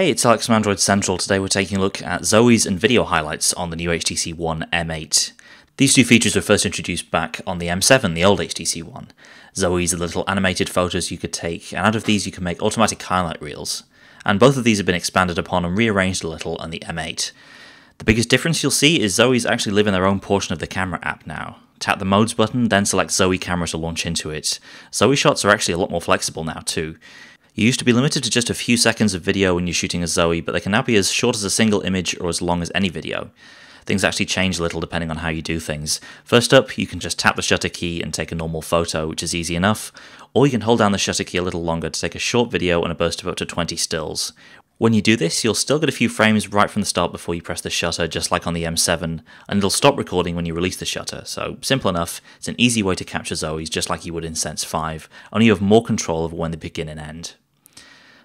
Hey, it's Alex from Android Central. Today we're taking a look at Zoes and video highlights on the new HTC One M8. These two features were first introduced back on the M7, the old HTC One. Zoes are the little animated photos you could take, and out of these you can make automatic highlight reels. And both of these have been expanded upon and rearranged a little on the M8. The biggest difference you'll see is Zoes actually live in their own portion of the camera app now. Tap the Modes button, then select Zoe Camera to launch into it. Zoe shots are actually a lot more flexible now too. You used to be limited to just a few seconds of video when you're shooting a Zoe, but they can now be as short as a single image or as long as any video. Things actually change a little depending on how you do things. First up, you can just tap the shutter key and take a normal photo, which is easy enough, or you can hold down the shutter key a little longer to take a short video and a burst of up to 20 stills. When you do this, you'll still get a few frames right from the start before you press the shutter, just like on the M7, and it'll stop recording when you release the shutter, so simple enough. It's an easy way to capture Zoes just like you would in Sense 5, only you have more control over when they begin and end.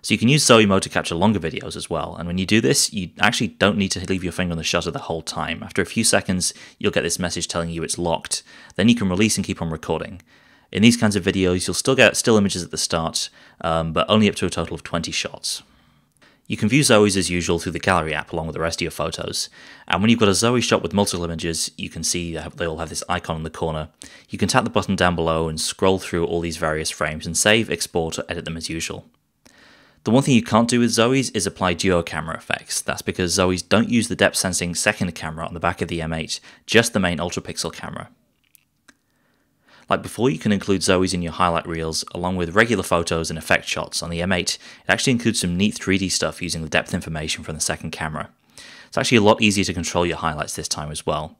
So you can use Zoe mode to capture longer videos as well, and when you do this, you actually don't need to leave your finger on the shutter the whole time. After a few seconds, you'll get this message telling you it's locked. Then you can release and keep on recording. In these kinds of videos, you'll still get still images at the start, but only up to a total of 20 shots. You can view Zoes as usual through the Gallery app along with the rest of your photos, and when you've got a Zoe shot with multiple images, you can see they all have this icon in the corner. You can tap the button down below and scroll through all these various frames and save, export, or edit them as usual. The one thing you can't do with Zoes is apply duo camera effects. That's because Zoes don't use the depth sensing second camera on the back of the M8, just the main ultra-pixel camera. Like before, you can include Zoes in your highlight reels along with regular photos and effect shots. On the M8, it actually includes some neat 3D stuff using the depth information from the second camera. It's actually a lot easier to control your highlights this time as well.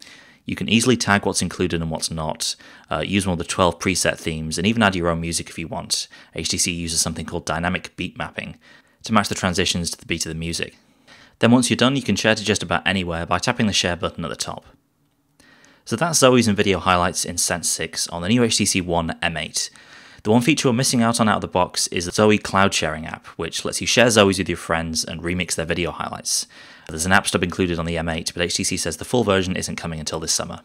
You can easily tag what's included and what's not, use one of the 12 preset themes, and even add your own music if you want. HTC uses something called dynamic beat mapping to match the transitions to the beat of the music. Then once you're done, you can share to just about anywhere by tapping the share button at the top. So that's Zoes and video highlights in Sense 6 on the new HTC One M8. The one feature we're missing out on out of the box is the Zoe cloud sharing app, which lets you share Zoes with your friends and remix their video highlights. There's an app stub included on the M8, but HTC says the full version isn't coming until this summer.